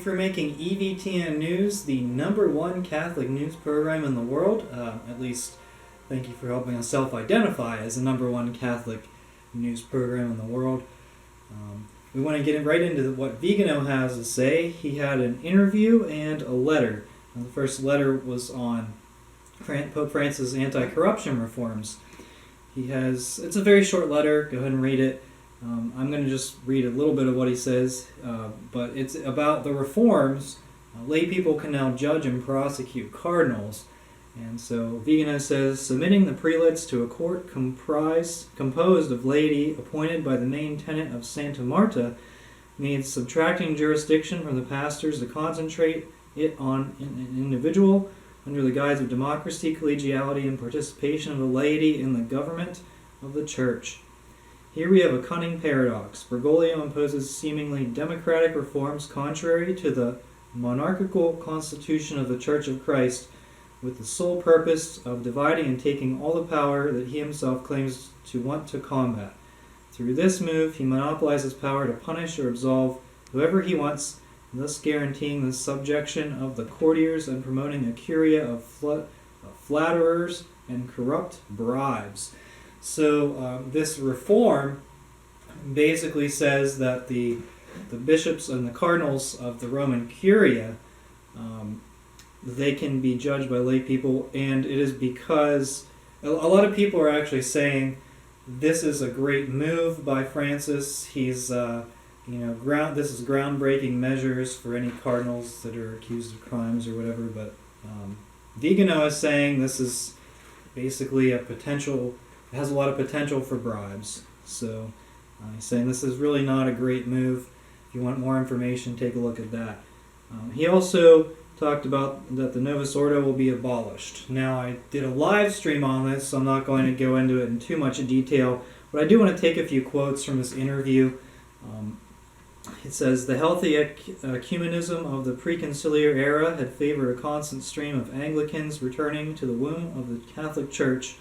for making EVTN News the #1 Catholic news program in the world. At least, thank you for helping us self-identify as the #1 Catholic news program in the world. We want to get right into what Vigano has to say. He had an interview and a letter. The first letter was on Pope Francis' anti-corruption reforms. It's a very short letter. Go ahead and read it. I'm going to just read a little bit of what he says, but it's about the reforms. Lay people can now judge and prosecute cardinals. And so Vigano says, submitting the prelates to a court composed of laity appointed by the main tenet of Santa Marta means subtracting jurisdiction from the pastors to concentrate it on an individual under the guise of democracy, collegiality, and participation of the laity in the government of the Church. Here we have a cunning paradox. Bergoglio imposes seemingly democratic reforms contrary to the monarchical constitution of the Church of Christ, with the sole purpose of dividing and taking all the power that he himself claims to want to combat. Through this move, he monopolizes power to punish or absolve whoever he wants, thus guaranteeing the subjection of the courtiers and promoting a curia of flatterers and corrupt bribes. So this reform basically says that the bishops and the cardinals of the Roman curia, they can be judged by lay people, and it is because a lot of people are actually saying this is a great move by Francis. He's, this is groundbreaking measures for any cardinals that are accused of crimes or whatever. But Vigano is saying this is basically it has a lot of potential for bribes. So he's saying this is really not a great move. If you want more information, take a look at that. He also talked about that the Novus Ordo will be abolished. Now, I did a live stream on this, so I'm not going to go into it in too much detail, but I do want to take a few quotes from this interview. It says, the healthy ecumenism of the preconciliar era had favored a constant stream of Anglicans returning to the womb of the Catholic Church,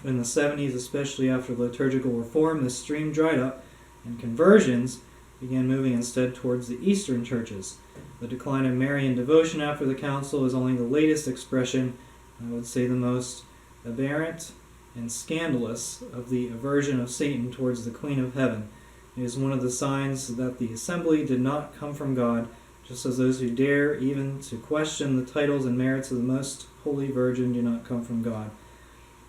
but in the 70s, especially after liturgical reform, this stream dried up, and conversions began moving instead towards the Eastern churches. The decline of Marian devotion after the Council is only the latest expression, I would say the most aberrant and scandalous, of the aversion of Satan towards the Queen of Heaven. It is one of the signs that the assembly did not come from God, just as those who dare even to question the titles and merits of the Most Holy Virgin do not come from God.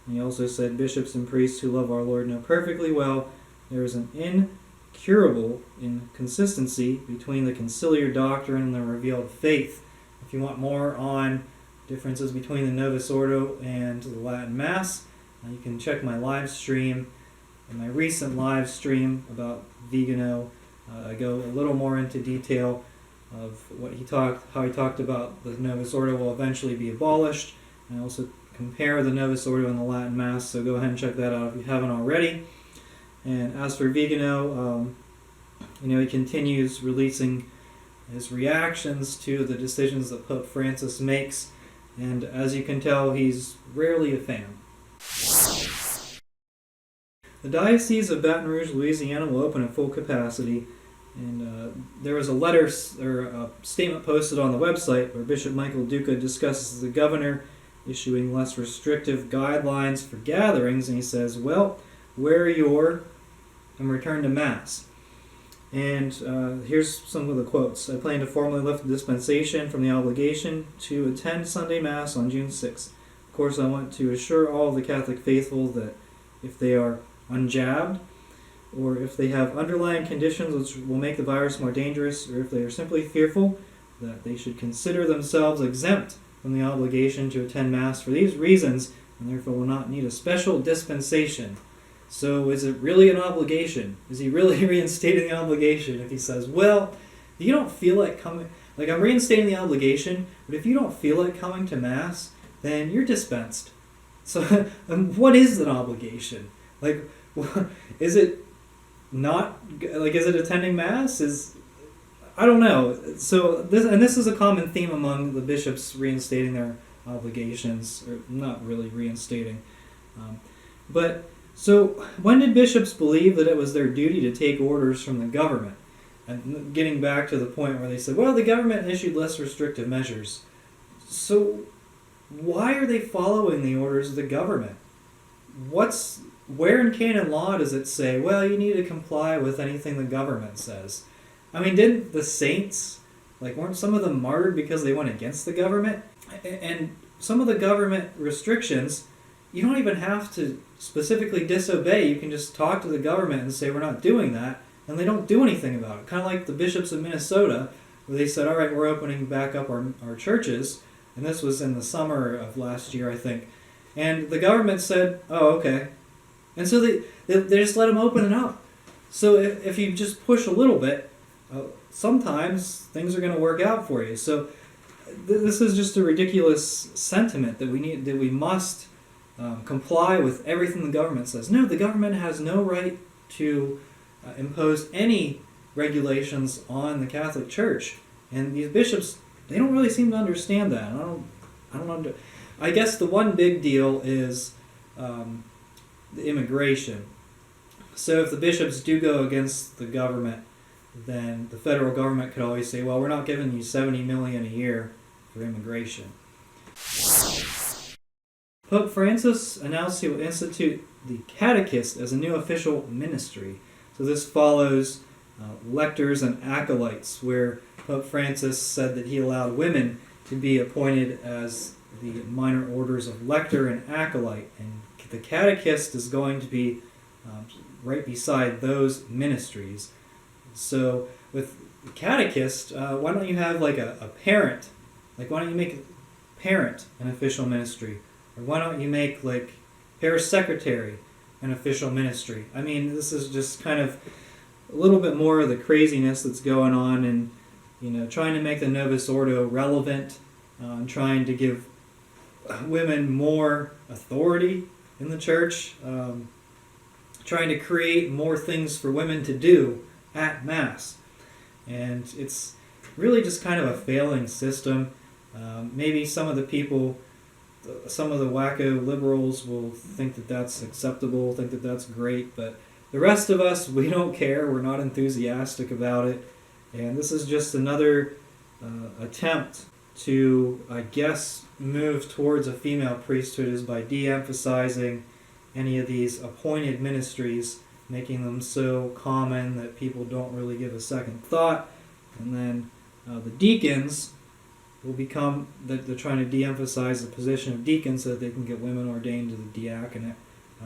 And he also said, bishops and priests who love our Lord know perfectly well there is an incurable inconsistency between the conciliar doctrine and the revealed faith. If you want more on differences between the Novus Ordo and the Latin Mass, you can check my live stream. In my recent live stream about Vigano, I go a little more into detail of how he talked about the Novus Ordo will eventually be abolished. And I also compare the Novus Ordo and the Latin Mass, so go ahead and check that out if you haven't already. And as for Vigano, he continues releasing his reactions to the decisions that Pope Francis makes, and as you can tell, he's rarely a fan. The Diocese of Baton Rouge, Louisiana will open at full capacity, and there was a letter or a statement posted on the website where Bishop Michael Duca discusses the governor issuing less restrictive guidelines for gatherings, and he says, well, wear your and return to Mass. And here's some of the quotes. I plan to formally lift the dispensation from the obligation to attend Sunday Mass on June 6th. Of course, I want to assure all the Catholic faithful that if they are unjabbed, or if they have underlying conditions which will make the virus more dangerous, or if they are simply fearful, that they should consider themselves exempt from the obligation to attend Mass for these reasons, and therefore will not need a special dispensation. So is it really an obligation? Is he really reinstating the obligation if he says, well, if you don't feel like coming, like I'm reinstating the obligation, but if you don't feel like coming to Mass, then you're dispensed. So what is an obligation? Like, is it not, like, is it attending Mass? I don't know. So this is a common theme among the bishops reinstating their obligations, or not really reinstating. So when did bishops believe that it was their duty to take orders from the government? And getting back to the point where they said, well, the government issued less restrictive measures. So why are they following the orders of the government? Where in canon law does it say, well, you need to comply with anything the government says? I mean, didn't the saints, weren't some of them martyred because they went against the government? And some of the government restrictions, you don't even have to specifically disobey. You can just talk to the government and say, we're not doing that, and they don't do anything about it. Kind of like the bishops of Minnesota, where they said, all right, we're opening back up our churches, and this was in the summer of last year, I think. And the government said, oh, okay. And so they just let them open it up. So if you just push a little bit, sometimes things are going to work out for you. So this is just a ridiculous sentiment that we must comply with everything the government says. No, the government has no right to impose any regulations on the Catholic Church. And these bishops, they don't really seem to understand that. I guess the one big deal is the immigration. So if the bishops do go against the government, then the federal government could always say, well, we're not giving you $70 million a year for immigration. Pope Francis announced he will institute the catechist as a new official ministry. So this follows lectors and acolytes, where Pope Francis said that he allowed women to be appointed as the minor orders of lector and acolyte, and the catechist is going to be right beside those ministries. So with the catechist, why don't you have a parent? Why don't you make a parent an official ministry? Or why don't you make parish secretary an official ministry? I mean, this is just kind of a little bit more of the craziness that's going on, and trying to make the Novus Ordo relevant, and trying to give women more authority in the church, trying to create more things for women to do at Mass. And it's really just kind of a failing system. Maybe some of the people, some of the wacko liberals will think that that's acceptable, think that that's great, but the rest of us, we don't care. We're not enthusiastic about it. And this is just another attempt to, I guess, move towards a female priesthood, is by de-emphasizing any of these appointed ministries, making them so common that people don't really give a second thought. And then the deacons will become, that they're trying to de-emphasize the position of deacons so that they can get women ordained to the diaconate.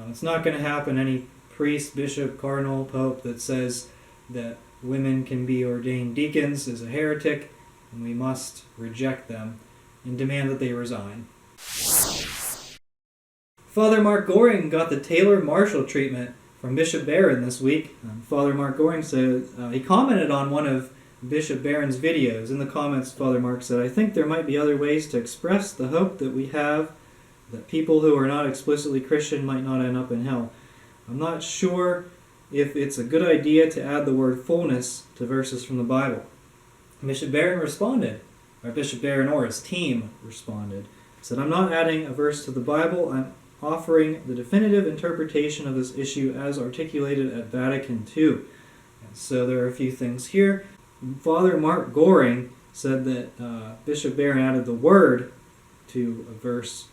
It's not going to happen. Any priest, bishop, cardinal, pope that says that women can be ordained deacons is a heretic, and we must reject them and demand that they resign. Father Mark Goring got the Taylor Marshall treatment from Bishop Barron this week. Father Mark Goring said, he commented on one of Bishop Barron's videos. In the comments, Father Mark said, I think there might be other ways to express the hope that we have that people who are not explicitly Christian might not end up in hell. I'm not sure if it's a good idea to add the word fullness to verses from the Bible. Bishop Barron responded, or Bishop Barron or his team responded, said, I'm not adding a verse to the Bible, I'm offering the definitive interpretation of this issue as articulated at Vatican II. And so there are a few things here. Father Mark Goring said that Bishop Barron added the word to a verse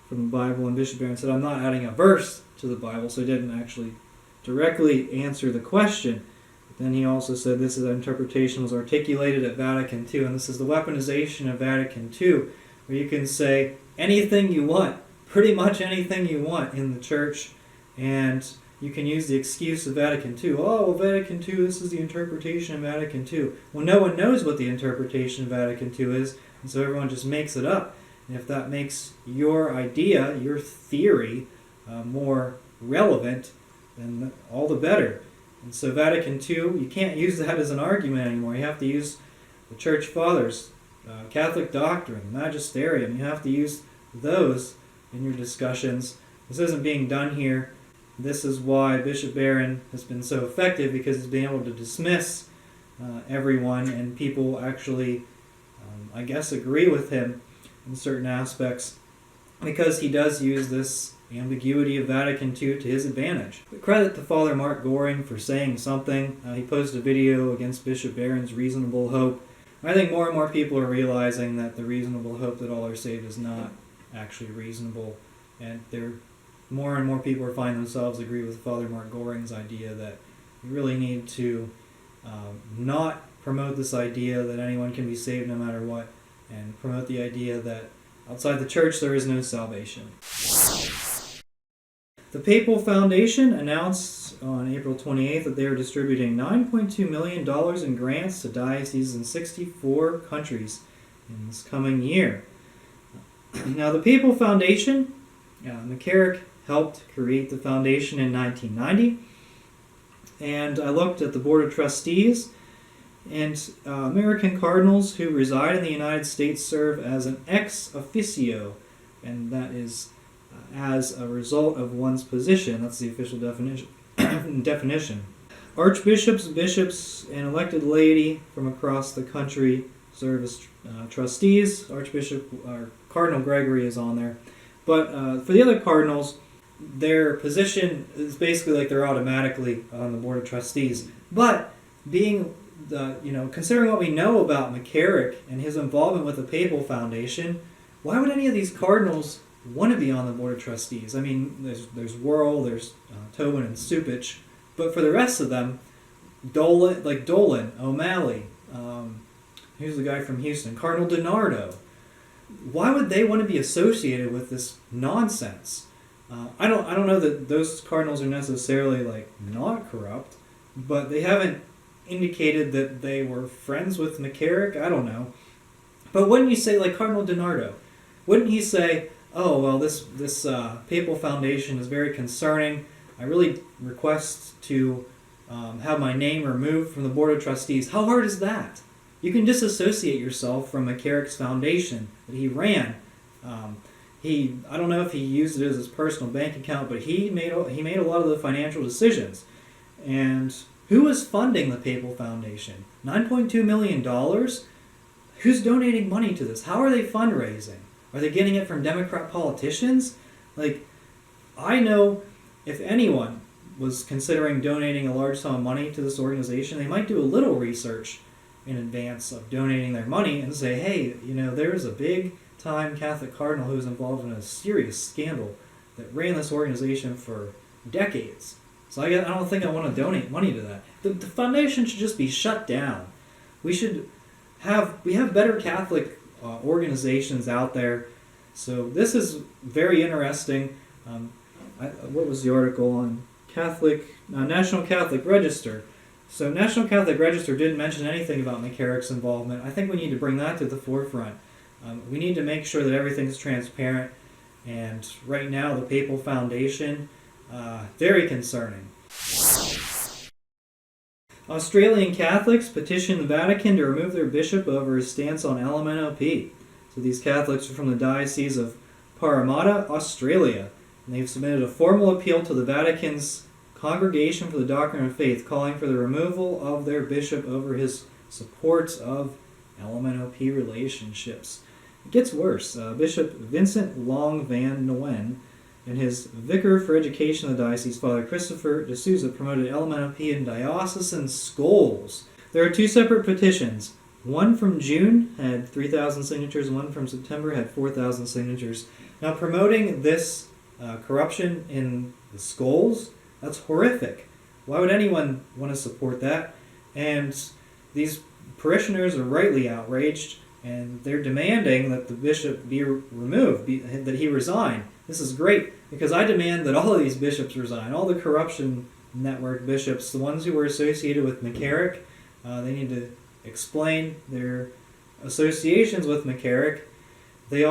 from the Bible, and Bishop Barron said, I'm not adding a verse to the Bible, so he didn't actually directly answer the question. But then he also said this interpretation was articulated at Vatican II, and this is the weaponization of Vatican II, where you can say anything you want, pretty much anything you want in the church, and you can use the excuse of Vatican II. Oh, well, Vatican II, this is the interpretation of Vatican II. Well, no one knows what the interpretation of Vatican II is, and so everyone just makes it up. And if that makes your idea, your theory, more relevant, then all the better. And so Vatican II, you can't use that as an argument anymore. You have to use the Church Fathers, Catholic doctrine, magisterium. You have to use those in your discussions. This isn't being done here. This is why Bishop Barron has been so effective, because he's been able to dismiss everyone, and people actually, I guess, agree with him in certain aspects. because he does use this ambiguity of Vatican II to his advantage. But credit to Father Mark Goring for saying something. He posted a video against Bishop Barron's Reasonable Hope. I think more and more people are realizing that the reasonable hope that all are saved is not actually reasonable, and more and more people are finding themselves agree with Father Mark Goring's idea that we really need to not promote this idea that anyone can be saved no matter what, and promote the idea that outside the church there is no salvation. The Papal Foundation announced on April 28th that they are distributing $9.2 million in grants to dioceses in 64 countries in this coming year. Now, the Papal Foundation, McCarrick helped create the foundation in 1990, and I looked at the Board of Trustees, and American cardinals who reside in the United States serve as an ex officio, and that is as a result of one's position. That's the official definition. Archbishops, bishops, and elected laity from across the country serve as trustees. Cardinal Gregory is on there. But for the other cardinals, their position is basically like they're automatically on the Board of Trustees. But considering what we know about McCarrick and his involvement with the Papal Foundation, why would any of these cardinals want to be on the Board of Trustees? I mean, there's Worrell, there's Tobin and Supich, but for the rest of them, Dolan, O'Malley, who's the guy from Houston, Cardinal DiNardo, why would they want to be associated with this nonsense? I don't know that those cardinals are necessarily not corrupt, but they haven't indicated that they were friends with McCarrick. I don't know. But wouldn't you say, Cardinal DiNardo, wouldn't he say, oh, well, this Papal Foundation is very concerning. I really request to have my name removed from the Board of Trustees. How hard is that? You can disassociate yourself from McCarrick's foundation that he ran. I don't know if he used it as his personal bank account, but he made a lot of the financial decisions. And who was funding the Papal Foundation? $9.2 million? Who's donating money to this? How are they fundraising? Are they getting it from Democrat politicians? I know if anyone was considering donating a large sum of money to this organization, they might do a little research in advance of donating their money and say, hey, there's a big-time Catholic cardinal who was involved in a serious scandal that ran this organization for decades. So I don't think I want to donate money to that. The foundation should just be shut down. We have better Catholic organizations out there. So this is very interesting. What was the article on National Catholic Register? So National Catholic Register didn't mention anything about McCarrick's involvement. I think we need to bring that to the forefront. We need to make sure that everything's transparent. And right now, the Papal Foundation, very concerning. Australian Catholics petition the Vatican to remove their bishop over his stance on LMNOP. So these Catholics are from the Diocese of Parramatta, Australia, and they've submitted a formal appeal to the Vatican's Congregation for the Doctrine of Faith, calling for the removal of their bishop over his support of LMNOP relationships. It gets worse. Bishop Vincent Long Van Nguyen and his vicar for education of the diocese, Father Christopher de Souza, promoted LMNOP in diocesan schools. There are two separate petitions. One from June had 3,000 signatures, one from September had 4,000 signatures. Now, promoting this corruption in the schools, that's horrific. Why would anyone want to support that? And these parishioners are rightly outraged, and they're demanding that the bishop be removed, that he resign. This is great, because I demand that all of these bishops resign. All the corruption network bishops, the ones who were associated with McCarrick, they need to explain their associations with McCarrick. A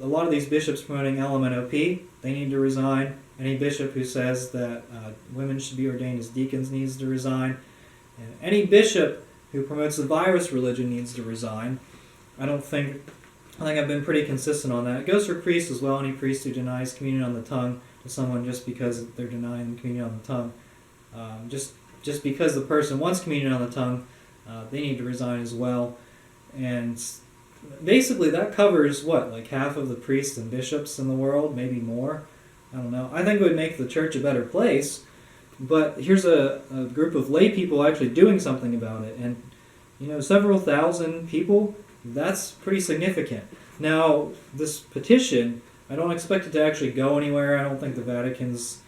lot of these bishops promoting LMNOP, they need to resign. Any bishop who says that women should be ordained as deacons needs to resign. And any bishop who promotes the virus religion needs to resign. I think I've been pretty consistent on that. It goes for priests as well. Any priest who denies communion on the tongue to someone just because they're denying communion on the tongue. Just because the person wants communion on the tongue, they need to resign as well. And basically that covers what, like half of the priests and bishops in the world, maybe more. I don't know. I think it would make the church a better place. But here's a group of lay people actually doing something about it. And, several thousand people, that's pretty significant. Now, this petition, I don't expect it to actually go anywhere. I don't think the Vatican's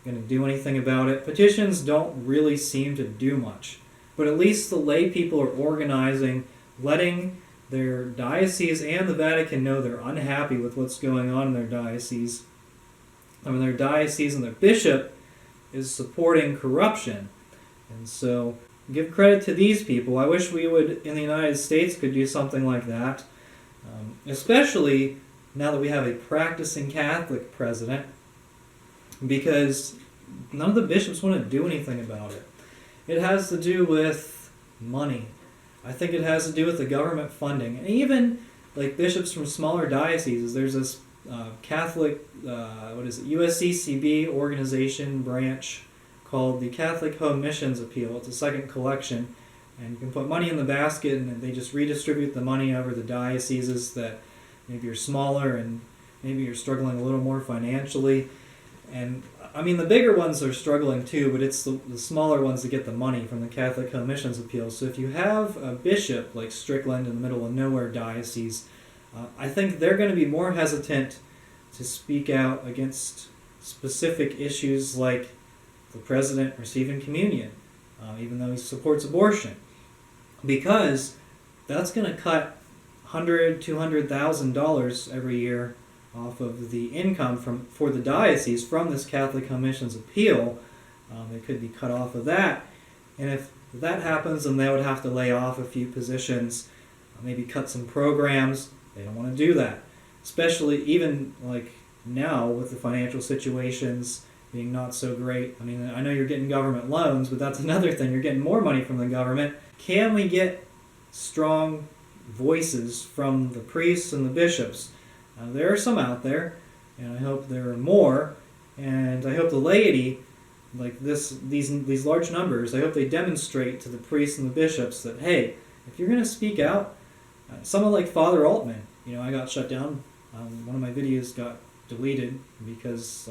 going to do anything about it. Petitions don't really seem to do much. But at least the lay people are organizing, letting their diocese and the Vatican know they're unhappy with what's going on in their diocese. Their diocese and their bishop is supporting corruption. And so, give credit to these people. I wish we would, in the United States, could do something like that. Especially now that we have a practicing Catholic president, because none of the bishops want to do anything about it. It has to do with money. I think it has to do with the government funding. And even like bishops from smaller dioceses, there's this Catholic, USCCB organization branch called the Catholic Home Missions Appeal. It's a second collection, and you can put money in the basket and they just redistribute the money over the dioceses that maybe you're smaller and maybe you're struggling a little more financially. And the bigger ones are struggling too, but it's the smaller ones that get the money from the Catholic Home Missions Appeal. So if you have a bishop like Strickland in the middle of nowhere diocese, I think they're going to be more hesitant to speak out against specific issues like the president receiving communion, even though he supports abortion, because that's going to cut $100,000, $200,000 every year off of the income for the diocese from this Catholic Home Missions Appeal. It could be cut off of that, and if that happens, then they would have to lay off a few positions, maybe cut some programs. They don't want to do that, especially even like now with the financial situations being not so great. I know you're getting government loans, but that's another thing. You're getting more money from the government. Can we get strong voices from the priests and the bishops? There are some out there, and I hope there are more. And I hope the laity, like these large numbers, I hope they demonstrate to the priests and the bishops that, hey, if you're going to speak out, someone like Father Altman, I got shut down. One of my videos got deleted because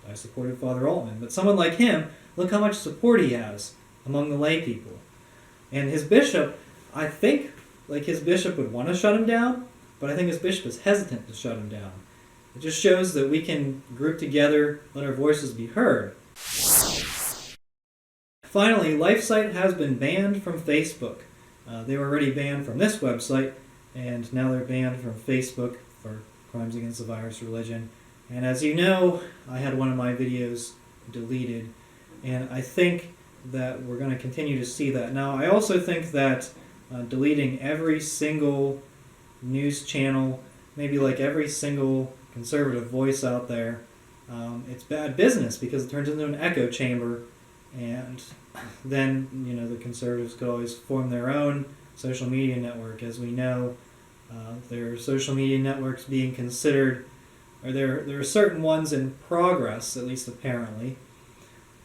I supported Father Altman. But someone like him, look how much support he has among the lay people. And his bishop, I think, his bishop would want to shut him down, but I think his bishop is hesitant to shut him down. It just shows that we can group together, let our voices be heard. Finally, Lifesite has been banned from Facebook. They were already banned from this website, and now they're banned from Facebook for crimes against the virus religion. And as you know, I had one of my videos deleted, and I think that we're going to continue to see that. Now, I also think that deleting every single news channel, maybe like every single conservative voice out there, it's bad business because it turns into an echo chamber, and then the conservatives could always form their own social media network. As we know, there are social media networks being considered, or there are certain ones in progress, at least apparently.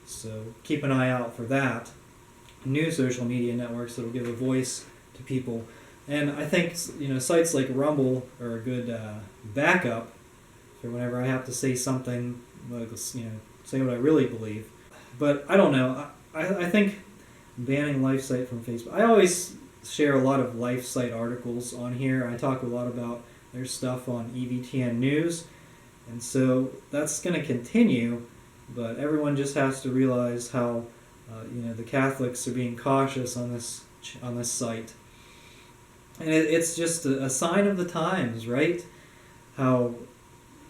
So keep an eye out for that. New social media networks that will give a voice to people. And I think sites like Rumble are a good backup for whenever I have to say something, say what I really believe. But I don't know. I think banning Lifesite from Facebook. I always share a lot of Lifesite articles on here. I talk a lot about their stuff on EVTN News, and so that's going to continue. But everyone just has to realize how the Catholics are being cautious on this site. And it's just a sign of the times, right? How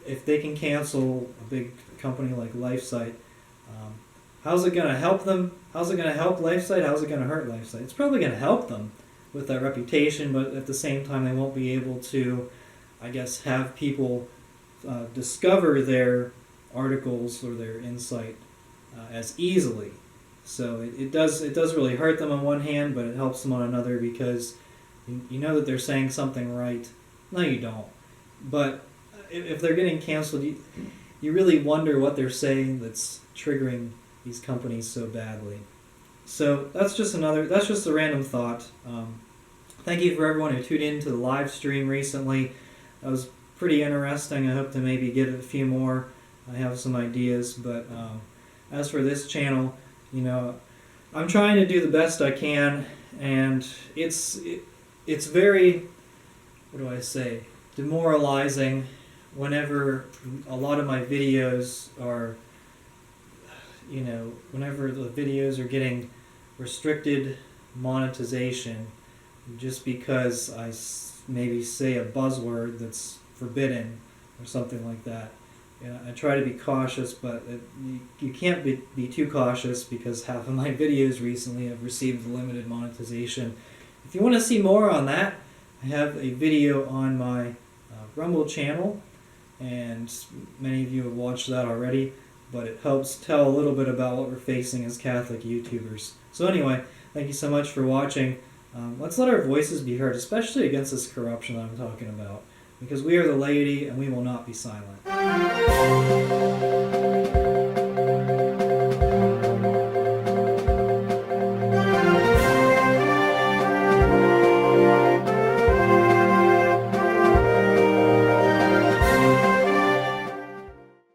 if they can cancel a big company like Lifesite, how's it going to help them? How's it going to help Lifesite? How's it going to hurt Lifesite? It's probably going to help them with that reputation, but at the same time they won't be able to, I guess, have people discover their articles or their insight as easily. So it does really hurt them on one hand, but it helps them on another because you know that they're saying something right. No, you don't. But if they're getting canceled, you really wonder what they're saying that's triggering these companies so badly. So that's just a random thought. thank you for everyone who tuned in to the live stream recently. That was pretty interesting. I hope to maybe get a few more. I have some ideas, but as for this channel, I'm trying to do the best I can, and it's very, what do I say, demoralizing whenever a lot of my videos are, whenever the videos are getting restricted monetization just because I maybe say a buzzword that's forbidden or something like that. I try to be cautious, but you can't be too cautious because half of my videos recently have received limited monetization. If you want to see more on that, I have a video on my Rumble channel, and many of you have watched that already, but it helps tell a little bit about what we're facing as Catholic YouTubers. So anyway, thank you so much for watching. Let's let our voices be heard, especially against this corruption that I'm talking about, because we are the laity and we will not be silent.